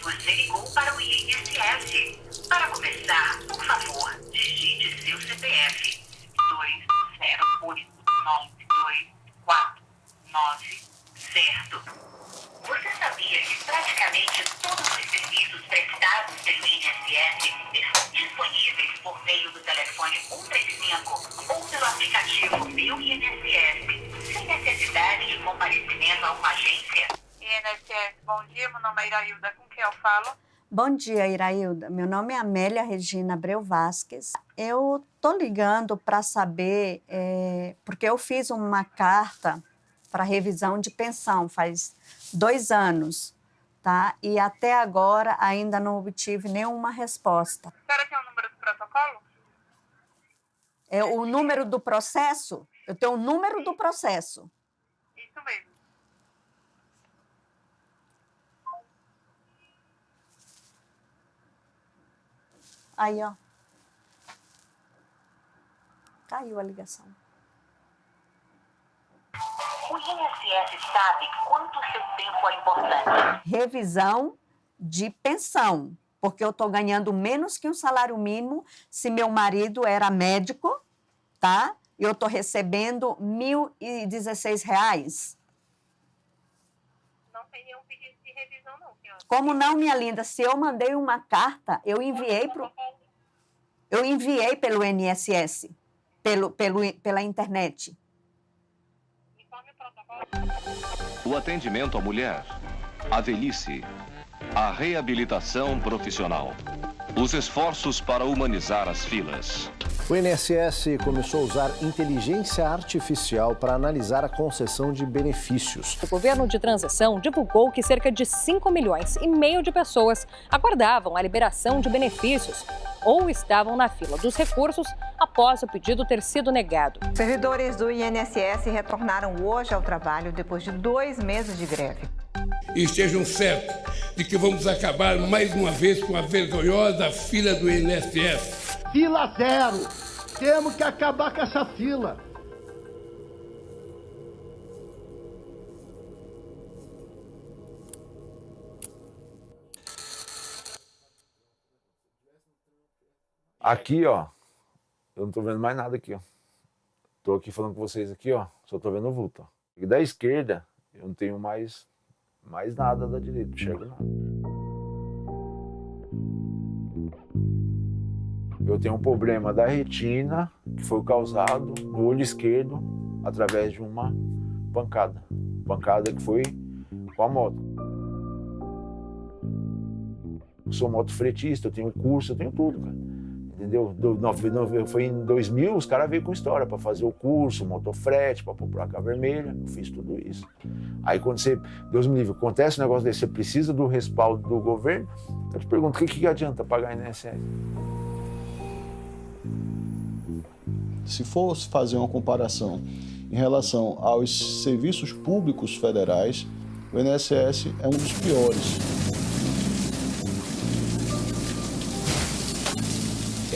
Você ligou para o INSS. Para começar, por favor, digite seu CPF. 20892449, certo? Você sabia que praticamente todos os serviços prestados pelo INSS estão disponíveis por meio do telefone 135 ou pelo aplicativo Meu INSS, sem necessidade de comparecimento a uma agência? INSS, bom dia, meu nome é Irailda, com quem eu falo? Bom dia, Irailda. Meu nome é Amélia Regina Abreu Vasques. Eu estou ligando para saber, porque eu fiz uma carta para revisão de pensão faz 2 anos, tá? E até agora ainda não obtive nenhuma resposta. A senhora tem o número do protocolo? O número do processo? Eu tenho o número do processo. Isso mesmo. Aí, ó. Caiu a ligação. O INSS sabe quanto seu tempo é importante. Revisão de pensão, porque eu estou ganhando menos que um salário mínimo se meu marido era médico, tá? E eu estou recebendo R$ 1.016. Não tem nenhum pedido de revisão, não, senhora. Como não, minha linda? Se eu mandei uma carta, eu enviei pelo INSS, pela internet. Informe o protocolo. O atendimento à mulher, a velhice, a reabilitação profissional, os esforços para humanizar as filas. O INSS começou a usar inteligência artificial para analisar a concessão de benefícios. O governo de transição divulgou que cerca de 5,5 milhões de pessoas aguardavam a liberação de benefícios ou estavam na fila dos recursos após o pedido ter sido negado. Servidores do INSS retornaram hoje ao trabalho depois de 2 meses de greve. E estejam certos de que vamos acabar mais uma vez com a vergonhosa fila do INSS. Fila zero! Temos que acabar com essa fila. Aqui, ó, eu não tô vendo mais nada aqui, ó. Tô aqui falando com vocês aqui, ó, só tô vendo o vulto, ó. E da esquerda, eu não tenho mais nada da direita, não enxergo nada. Eu tenho um problema da retina, que foi causado no olho esquerdo através de uma pancada. Pancada que foi com a moto. Eu sou motofretista, eu tenho curso, eu tenho tudo, cara. Entendeu? Foi em 2000, os caras veio com história para fazer o curso, motofrete, para pôr placa vermelha. Eu fiz tudo isso. Aí quando você, Deus me livre, acontece um negócio desse, você precisa do respaldo do governo, eu te pergunto, o que adianta pagar INSS? Se fosse fazer uma comparação em relação aos serviços públicos federais, o INSS é um dos piores.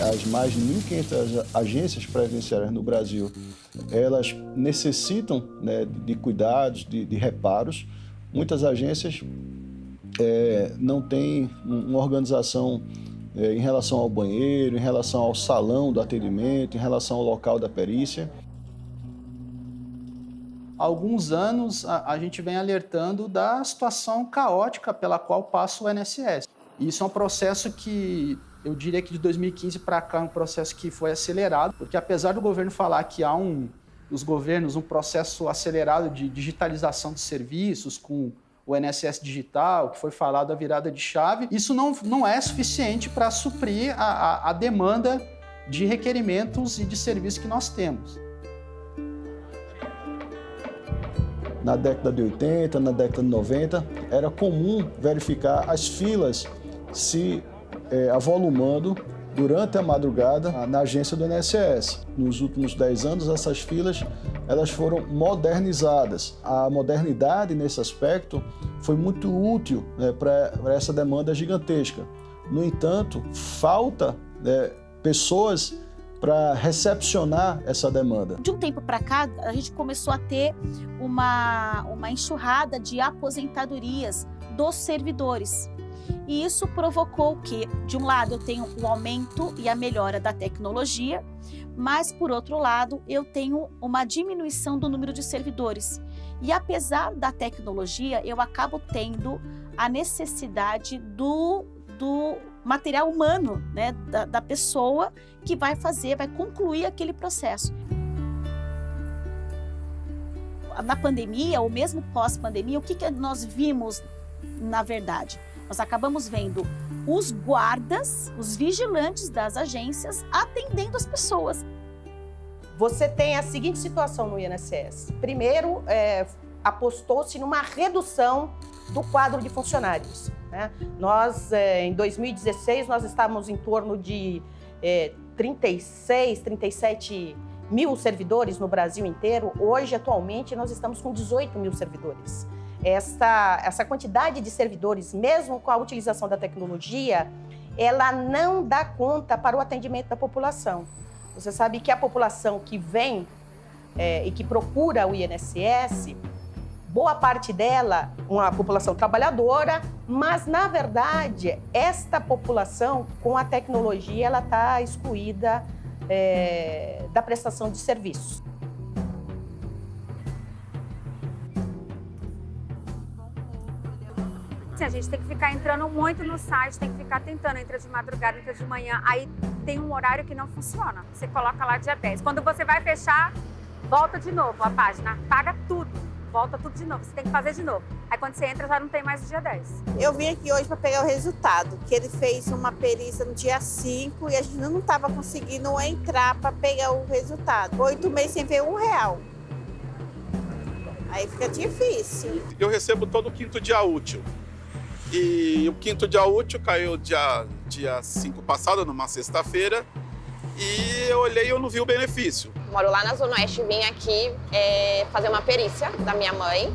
As mais de 1.500 agências previdenciárias no Brasil, elas necessitam, né, de cuidados, de reparos. Muitas agências não têm uma organização em relação ao banheiro, em relação ao salão do atendimento, em relação ao local da perícia. Há alguns anos a gente vem alertando da situação caótica pela qual passa o INSS. E isso é um processo que eu diria que de 2015 para cá é um processo que foi acelerado, porque apesar do governo falar que há nos governos um processo acelerado de digitalização de serviços com o INSS digital, que foi falado a virada de chave, isso não é suficiente para suprir a demanda de requerimentos e de serviços que nós temos. Na década de 80, na década de 90, era comum verificar as filas se avolumando durante a madrugada na agência do INSS. Nos últimos 10 anos, essas filas elas foram modernizadas. A modernidade nesse aspecto foi muito útil, né, para essa demanda gigantesca. No entanto, falta pessoas para recepcionar essa demanda. De um tempo para cá, a gente começou a ter uma enxurrada de aposentadorias dos servidores. E isso provocou que, de um lado, eu tenho o aumento e a melhora da tecnologia, mas, por outro lado, eu tenho uma diminuição do número de servidores. E, apesar da tecnologia, eu acabo tendo a necessidade do material humano, né, da pessoa que vai concluir aquele processo. Na pandemia, ou mesmo pós-pandemia, o que nós vimos, na verdade? Nós acabamos vendo os guardas, os vigilantes das agências atendendo as pessoas. Você tem a seguinte situação no INSS. Primeiro, apostou-se numa redução do quadro de funcionários, né? Nós, em 2016, nós estávamos em torno de 36, 37 mil servidores no Brasil inteiro. Hoje, atualmente, nós estamos com 18 mil servidores. Essa quantidade de servidores, mesmo com a utilização da tecnologia, ela não dá conta para o atendimento da população. Você sabe que a população que vem e que procura o INSS, boa parte dela, uma população trabalhadora, mas, na verdade, esta população, com a tecnologia, ela está excluída da prestação de serviços. A gente tem que ficar entrando muito no site, tem que ficar tentando, entra de madrugada, entra de manhã, aí tem um horário que não funciona. Você coloca lá dia 10. Quando você vai fechar, volta de novo a página, paga tudo, volta tudo de novo, você tem que fazer de novo. Aí quando você entra, já não tem mais o dia 10. Eu vim aqui hoje para pegar o resultado, que ele fez uma perícia no dia 5 e a gente não estava conseguindo entrar para pegar o resultado. 8 meses sem ver R$1. Aí fica difícil. Eu recebo todo o quinto dia útil. E o quinto dia útil caiu dia 5 passado, numa sexta-feira, e eu olhei e eu não vi o benefício. Moro lá na Zona Oeste, vim aqui fazer uma perícia da minha mãe,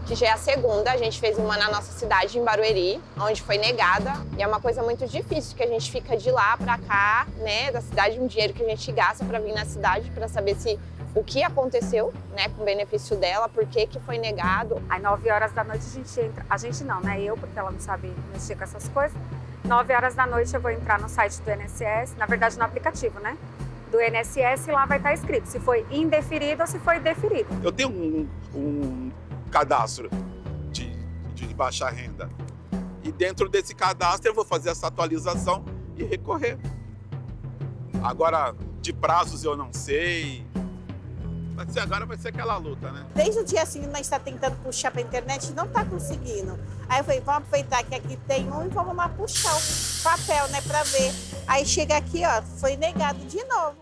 que já é a segunda. A gente fez uma na nossa cidade, em Barueri, onde foi negada. E é uma coisa muito difícil, que a gente fica de lá pra cá, né, da cidade, um dinheiro que a gente gasta pra vir na cidade, pra saber o que aconteceu, né, com o benefício dela, por que foi negado. Às 9 horas da noite a gente entra, a gente não, né, eu, porque ela não sabe mexer com essas coisas. 9 horas da noite eu vou entrar no site do INSS, na verdade no aplicativo, né, do INSS, e lá vai estar escrito se foi indeferido ou se foi deferido. Eu tenho um cadastro de baixa renda, e dentro desse cadastro eu vou fazer essa atualização e recorrer. Agora, de prazos eu não sei. Agora vai ser aquela luta, né? Desde o dia 5 nós estamos tentando puxar para a internet e não está conseguindo. Aí eu falei, vamos aproveitar que aqui tem um e vamos lá puxar o papel, né, para ver. Aí chega aqui, ó, foi negado de novo.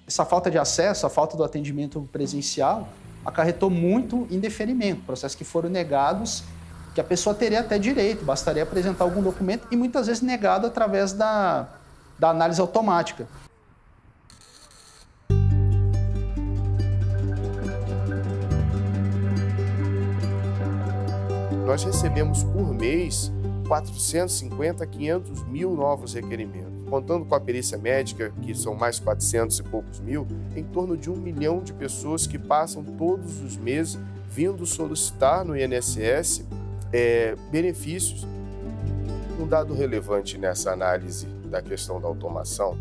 Essa falta de acesso, a falta do atendimento presencial, acarretou muito em deferimento, processos que foram negados, que a pessoa teria até direito, bastaria apresentar algum documento e muitas vezes negado através da análise automática. Nós recebemos por mês 450 a 500 mil novos requerimentos. Contando com a perícia médica, que são mais 400 e poucos mil, em torno de 1 milhão de pessoas que passam todos os meses vindo solicitar no INSS benefícios. Um dado relevante nessa análise da questão da automação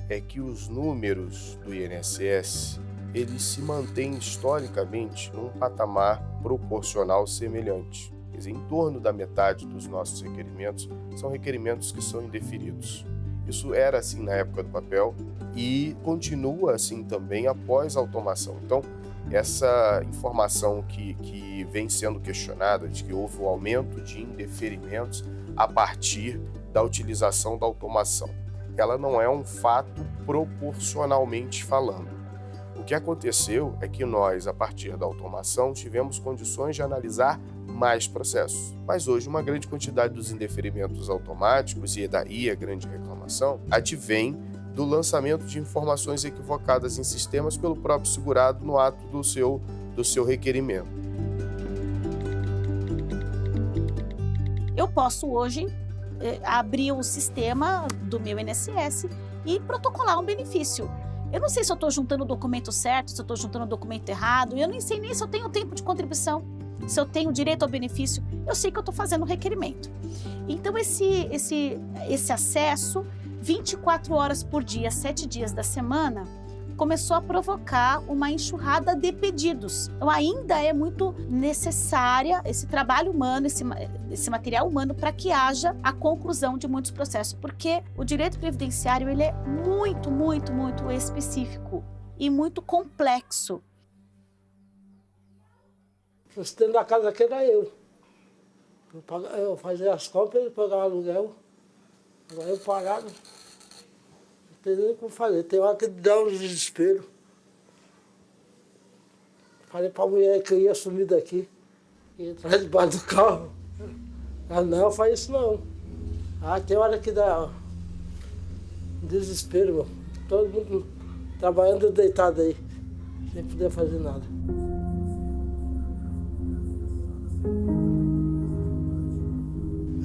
é que os números do INSS eles se mantêm historicamente num patamar proporcional semelhante. Quer dizer, em torno da metade dos nossos requerimentos são requerimentos que são indeferidos. Isso era assim na época do papel e continua assim também após a automação. Então, essa informação que vem sendo questionada, de que houve um aumento de indeferimentos a partir da utilização da automação, ela não é um fato proporcionalmente falando. O que aconteceu é que nós, a partir da automação, tivemos condições de analisar mais processos. Mas hoje, uma grande quantidade dos indeferimentos automáticos, e daí a grande reclamação, advém do lançamento de informações equivocadas em sistemas pelo próprio segurado no ato do seu requerimento. Eu posso hoje abrir o sistema do meu INSS e protocolar um benefício. Eu não sei se eu estou juntando o documento certo, se eu estou juntando o documento errado, eu nem sei nem se eu tenho tempo de contribuição, se eu tenho direito ao benefício, eu sei que eu estou fazendo o requerimento. Então, esse acesso, 24 horas por dia, 7 dias da semana, começou a provocar uma enxurrada de pedidos. Então, ainda é muito necessária esse trabalho humano, esse material humano, para que haja a conclusão de muitos processos, porque o direito previdenciário ele é muito, muito, muito específico e muito complexo. O sustento da casa aqui era eu. Eu fazia as compras, ele pagava aluguel. Agora eu pagava. Não tem nem como fazer. Tem hora que dá um desespero. Falei pra mulher que eu ia sumir daqui. Ia entrar debaixo do carro. Ela, não, faz isso não. Tem hora que dá desespero, meu. Todo mundo trabalhando deitado aí, sem poder fazer nada.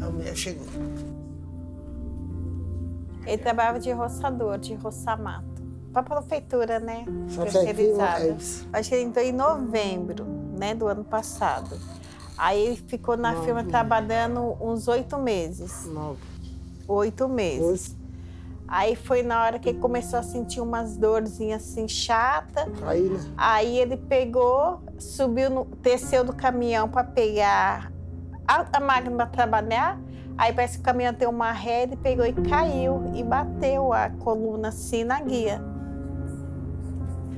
A mulher chegou. Ele trabalhava de roçador, de roçar mato. Para a prefeitura, né? Só que aqui acho que ele entrou em novembro, né, do ano passado. Aí ele ficou na firma trabalhando uns 8 meses. 8 meses. Aí foi na hora que ele começou a sentir umas dorzinhas assim chata. Aí ele pegou, subiu, desceu do caminhão para pegar a máquina para trabalhar. Aí parece que o caminhão tem uma ré, ele pegou e caiu e bateu a coluna assim na guia.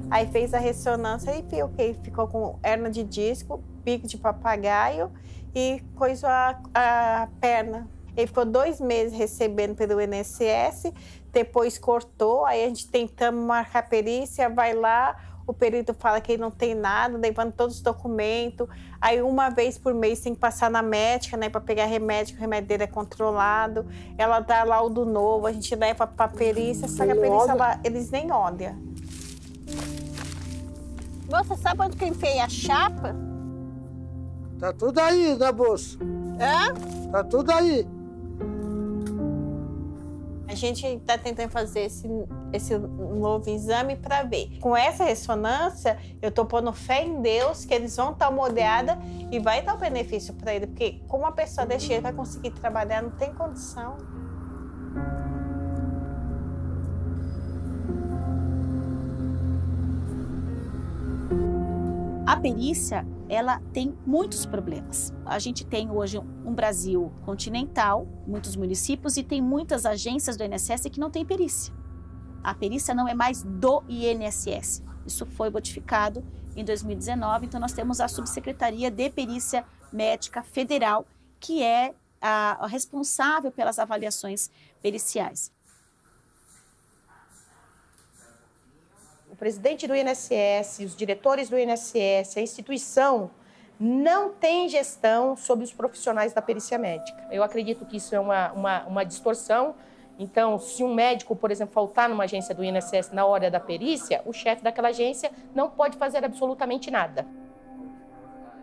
Aí fez a ressonância e viu que ele ficou com hernia de disco, bico de papagaio e coisou a perna. Ele ficou 2 meses recebendo pelo INSS, depois cortou, aí a gente tentamos marcar a perícia, vai lá, o perito fala que ele não tem nada, levando todos os documentos. Aí uma vez por mês tem que passar na médica, né, para pegar remédio, que o remédio dele é controlado. Ela dá laudo novo, a gente leva para a perícia, só que a perícia lá, eles nem olham. Você sabe onde que eu enfiei a chapa? Tá tudo aí na bolsa. Hã? Tá tudo aí. A gente está tentando fazer esse novo exame para ver. Com essa ressonância, eu estou pondo fé em Deus que eles vão estar moldeados e vai dar o benefício para ele. Porque como a pessoa deixa ele vai conseguir trabalhar, não tem condição. A perícia, ela tem muitos problemas. A gente tem hoje um Brasil continental, muitos municípios, e tem muitas agências do INSS que não têm perícia. A perícia não é mais do INSS. Isso foi modificado em 2019, então nós temos a Subsecretaria de Perícia Médica Federal, que é a responsável pelas avaliações periciais. O presidente do INSS, os diretores do INSS, a instituição não tem gestão sobre os profissionais da perícia médica. Eu acredito que isso é uma distorção. Então, se um médico, por exemplo, faltar numa agência do INSS na hora da perícia, o chefe daquela agência não pode fazer absolutamente nada.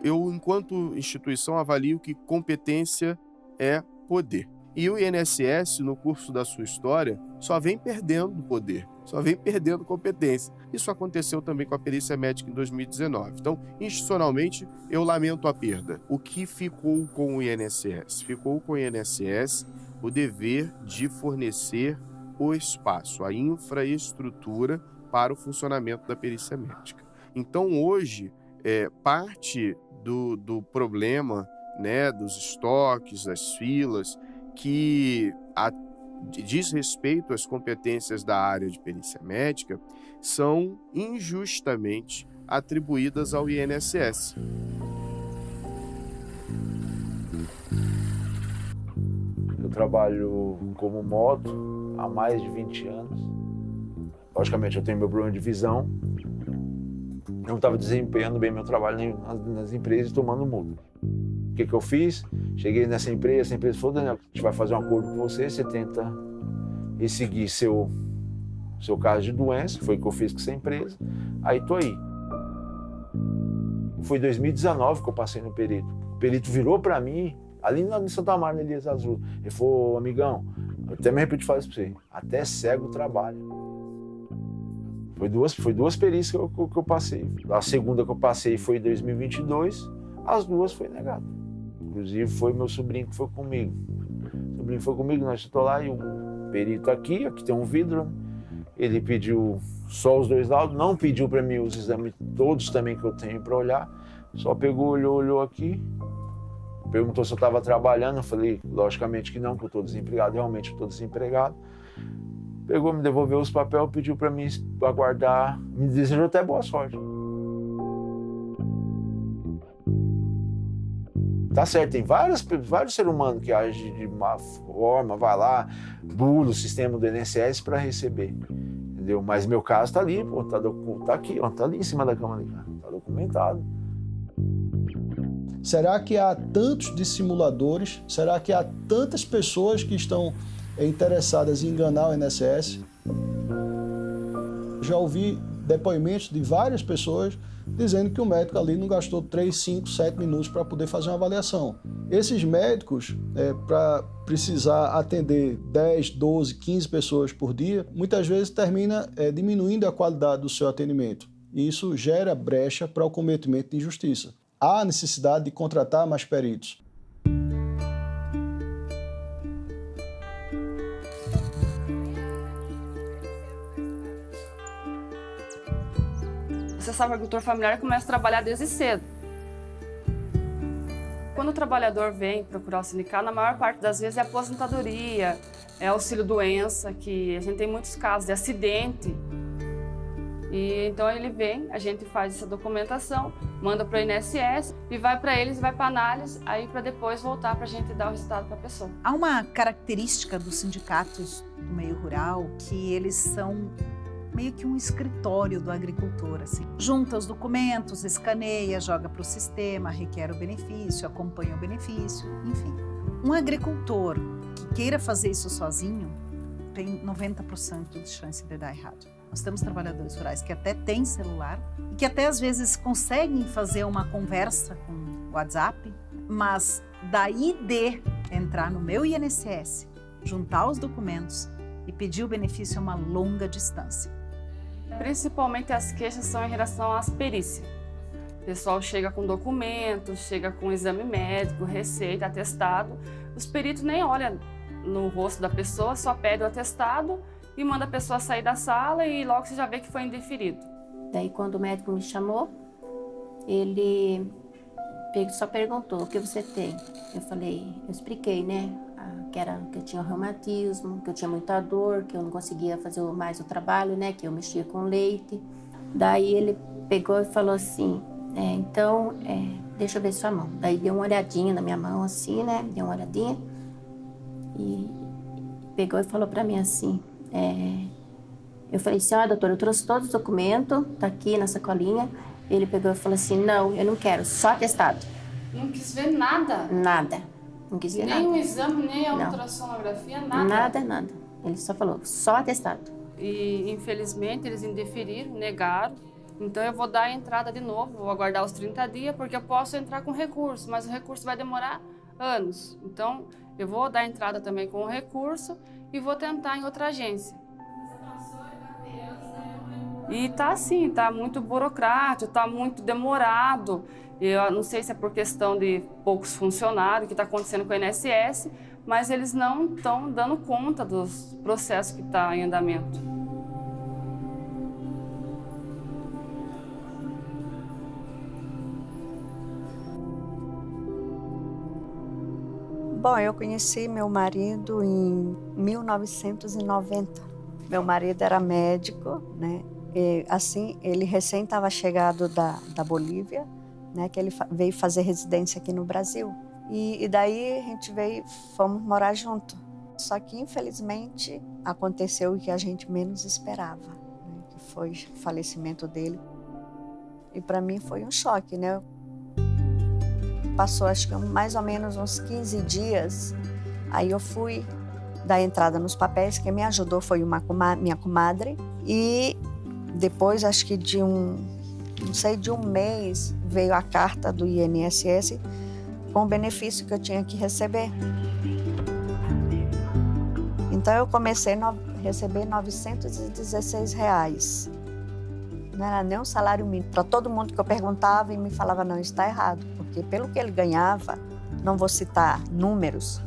Eu, enquanto instituição, avalio que competência é poder. E o INSS, no curso da sua história, só vem perdendo poder, só vem perdendo competência. Isso aconteceu também com a perícia médica em 2019. Então, institucionalmente, eu lamento a perda. O que ficou com o INSS? Ficou com o INSS o dever de fornecer o espaço, a infraestrutura para o funcionamento da perícia médica. Então, hoje, parte do problema, né, dos estoques, das filas, que diz respeito às competências da área de perícia médica, são injustamente atribuídas ao INSS. Eu trabalho como moto há mais de 20 anos. Logicamente, eu tenho meu problema de visão. Eu não estava desempenhando bem meu trabalho nas empresas, tomando multa. O que eu fiz? Cheguei nessa empresa, a empresa falou, Daniel, a gente vai fazer um acordo com você, você tenta seguir seu caso de doença, foi o que eu fiz com essa empresa, aí tô aí. Foi em 2019 que eu passei no perito. O perito virou para mim, ali em Santa Maria, na Elias Azul, ele falou, amigão, Eu até me arrepio de falar isso pra você. Até cego trabalha. Foi duas perícias que eu passei. A segunda que eu passei foi em 2022, as duas foi negado. Inclusive foi meu sobrinho que foi comigo. O sobrinho foi comigo, nós estamos lá e o perito aqui tem um vidro. Ele pediu só os 2 laudos, não pediu para mim os exames todos também que eu tenho para olhar. Só pegou, olhou aqui. Perguntou se eu estava trabalhando, eu falei, logicamente que não, que eu estou desempregado, realmente eu estou desempregado. Pegou, me devolveu os papéis, pediu para mim aguardar, me desejou até boa sorte. Tá certo, tem vários seres humanos que agem de má forma, vai lá, bula o sistema do INSS para receber, entendeu? Mas meu caso tá ali, pô, tá aqui, ó, tá ali em cima da cama ali, tá documentado. Será que há tantos dissimuladores? Será que há tantas pessoas que estão interessadas em enganar o INSS? Já ouvi depoimentos de várias pessoas dizendo que o médico ali não gastou 3, 5, 7 minutos para poder fazer uma avaliação. Esses médicos, para precisar atender 10, 12, 15 pessoas por dia, muitas vezes termina diminuindo a qualidade do seu atendimento. E isso gera brecha para o cometimento de injustiça. Há necessidade de contratar mais peritos. Você sabe, o agricultor familiar começa a trabalhar desde cedo. Quando o trabalhador vem procurar o sindicato, na maior parte das vezes é aposentadoria, é auxílio-doença, que a gente tem muitos casos de acidente. E então ele vem, a gente faz essa documentação, manda para o INSS e vai para eles, vai para análise, aí para depois voltar para a gente dar o resultado para a pessoa. Há uma característica dos sindicatos do meio rural que eles são meio que um escritório do agricultor, assim. Junta os documentos, escaneia, joga para o sistema, requer o benefício, acompanha o benefício, enfim. Um agricultor que queira fazer isso sozinho tem 90% de chance de dar errado. Nós temos trabalhadores rurais que até têm celular e que até às vezes conseguem fazer uma conversa com o WhatsApp, mas daí de entrar no meu INSS, juntar os documentos e pedir o benefício é uma longa distância. Principalmente as queixas são em relação às perícias. O pessoal chega com documentos, chega com exame médico, receita, atestado. Os peritos nem olham no rosto da pessoa, só pedem o atestado e manda a pessoa sair da sala e logo você já vê que foi indeferido. Daí quando o médico me chamou, ele só perguntou: o que você tem? Eu expliquei, né? Que eu tinha reumatismo, que eu tinha muita dor, que eu não conseguia fazer mais o trabalho, né? Que eu mexia com leite. Daí ele pegou e falou assim: deixa eu ver sua mão. Daí deu uma olhadinha na minha mão assim, né? Deu uma olhadinha e pegou e falou pra mim assim: eu falei assim, doutor, eu trouxe todos os documentos, tá aqui na sacolinha. Ele pegou e falou assim: não, eu não quero, só atestado. Não quis ver nada? Nada, não quis ver nada. Nem o exame, nem a ultrassonografia, nada? Nada. Ele só falou, só atestado. E infelizmente eles indeferiram, negaram. Então eu vou dar a entrada de novo, vou aguardar os 30 dias, porque eu posso entrar com recurso, mas o recurso vai demorar anos. Então eu vou dar a entrada também com o recurso e vou tentar em outra agência. E tá assim, tá muito burocrático, tá muito demorado. Eu não sei se é por questão de poucos funcionários que está acontecendo com o INSS, mas eles não estão dando conta dos processos que estão em andamento. Bom, eu conheci meu marido em 1990. Meu marido era médico, né? E, assim, ele recém estava chegado da Bolívia, né? Que ele veio fazer residência aqui no Brasil. E daí a gente fomos morar junto. Só que, infelizmente, aconteceu o que a gente menos esperava, né? Que foi o falecimento dele. E para mim foi um choque, né? Passou, acho que mais ou menos uns 15 dias, aí eu fui dar entrada nos papéis. Quem me ajudou foi minha comadre. E depois, acho que de um mês, veio a carta do INSS com o benefício que eu tinha que receber. Então eu comecei a receber R$ 916. Não era nem um salário mínimo. Para todo mundo que eu perguntava e me falava, não, isso está errado. Porque pelo que ele ganhava, não vou citar números,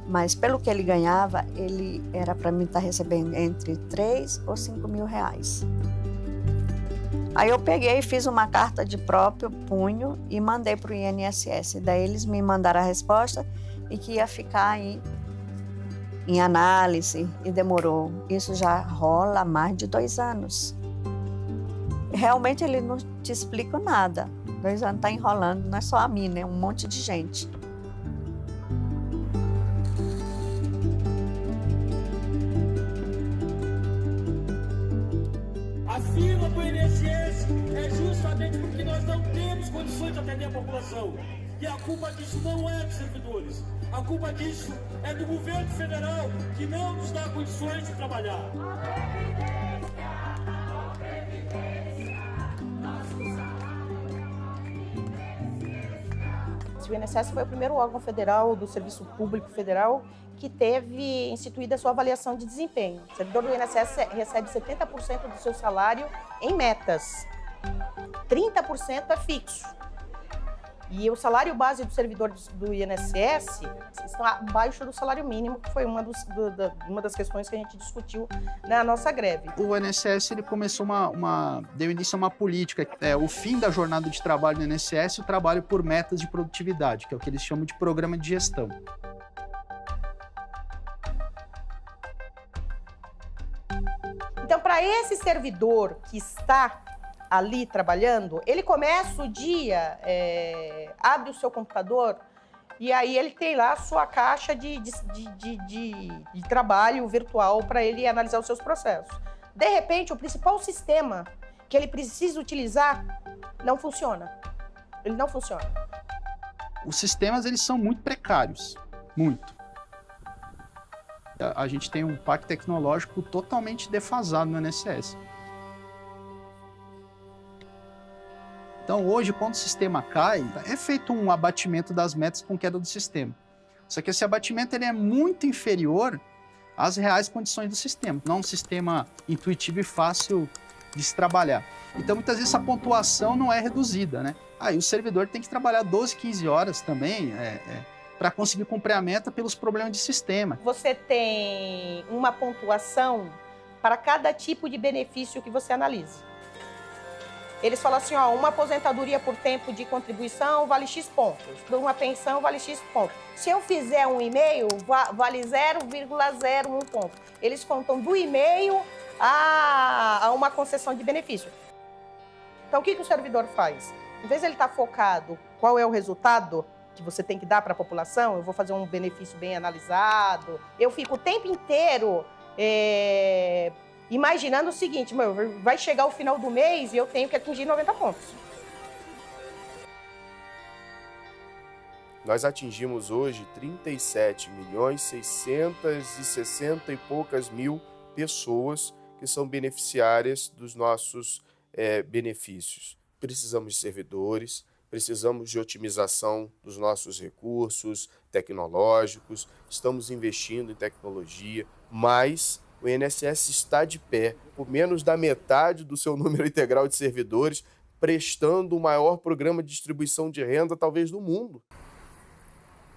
mas pelo que ele ganhava, ele era para mim estar recebendo entre 3 ou 5 mil reais. Aí eu peguei e fiz uma carta de próprio punho e mandei para o INSS. Daí eles me mandaram a resposta e que ia ficar em análise e demorou. Isso já rola há mais de 2 anos. Realmente ele não te explica nada. 2 anos está enrolando, não é só a mim, né? Um monte de gente. A fila do INSS é justamente porque nós não temos condições de atender a população. E a culpa disso não é dos servidores. A culpa disso é do governo federal, que não nos dá condições de trabalhar. O INSS foi o primeiro órgão federal do Serviço Público Federal que teve instituída a sua avaliação de desempenho. O servidor do INSS recebe 70% do seu salário em metas, 30% é fixo. E o salário base do servidor do INSS está abaixo do salário mínimo, que foi uma das questões que a gente discutiu na nossa greve. O INSS ele começou deu início a uma política, o fim da jornada de trabalho no INSS, o trabalho por metas de produtividade, que é o que eles chamam de programa de gestão. Então, para esse servidor que está ali trabalhando, ele começa o dia, abre o seu computador e aí ele tem lá a sua caixa de trabalho virtual para ele analisar os seus processos. De repente, o principal sistema que ele precisa utilizar não funciona. Ele não funciona. Os sistemas, eles são muito precários, muito. A gente tem um parque tecnológico totalmente defasado no INSS. Então, hoje, quando o sistema cai, é feito um abatimento das metas com queda do sistema. Só que esse abatimento ele é muito inferior às reais condições do sistema. Não é um sistema intuitivo e fácil de se trabalhar. Então, muitas vezes, essa pontuação não é reduzida, né? Aí o servidor tem que trabalhar 12, 15 horas também para conseguir cumprir a meta pelos problemas de sistema. Você tem uma pontuação para cada tipo de benefício que você analisa. Eles falam assim, ó, uma aposentadoria por tempo de contribuição vale X pontos, uma pensão vale X pontos. Se eu fizer um e-mail, vale 0,01 ponto. Eles contam do e-mail a uma concessão de benefício. Então, o que o servidor faz? Em vez de ele estar focado qual é o resultado que você tem que dar para a população, eu vou fazer um benefício bem analisado, eu fico o tempo inteiro imaginando o seguinte, vai chegar o final do mês e eu tenho que atingir 90 pontos. Nós atingimos hoje 37.660 e poucas mil pessoas que são beneficiárias dos nossos benefícios. Precisamos de servidores, precisamos de otimização dos nossos recursos tecnológicos, estamos investindo em tecnologia, mas o INSS está de pé por menos da metade do seu número integral de servidores, prestando o maior programa de distribuição de renda, talvez, do mundo.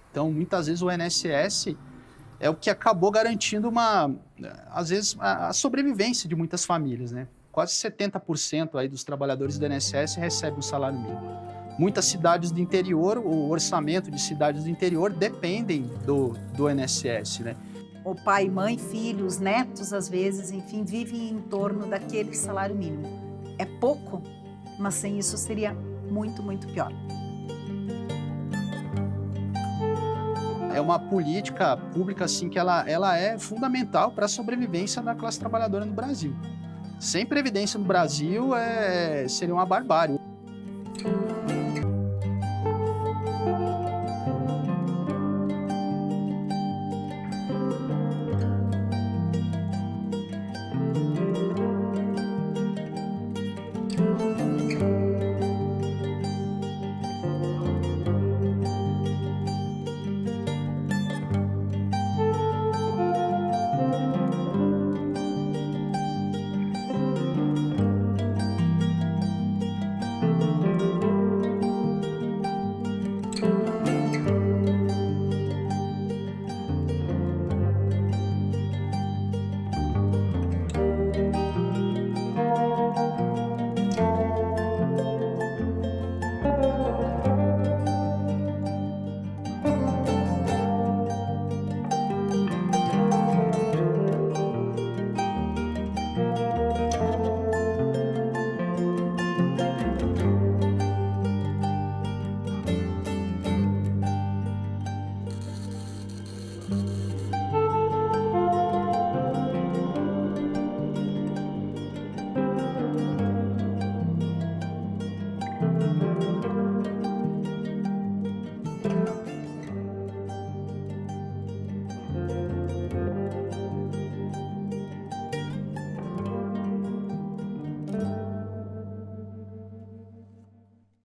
Então, muitas vezes, o INSS é o que acabou garantindo, às vezes, a sobrevivência de muitas famílias, né? Quase 70% aí dos trabalhadores do INSS recebem o salário mínimo. Muitas cidades do interior, o orçamento de cidades do interior dependem do INSS, né? O pai, mãe, filhos, netos, às vezes, enfim, vivem em torno daquele salário mínimo. É pouco, mas sem isso seria muito, muito pior. É uma política pública assim, que ela é fundamental para a sobrevivência da classe trabalhadora no Brasil. Sem previdência no Brasil seria uma barbárie.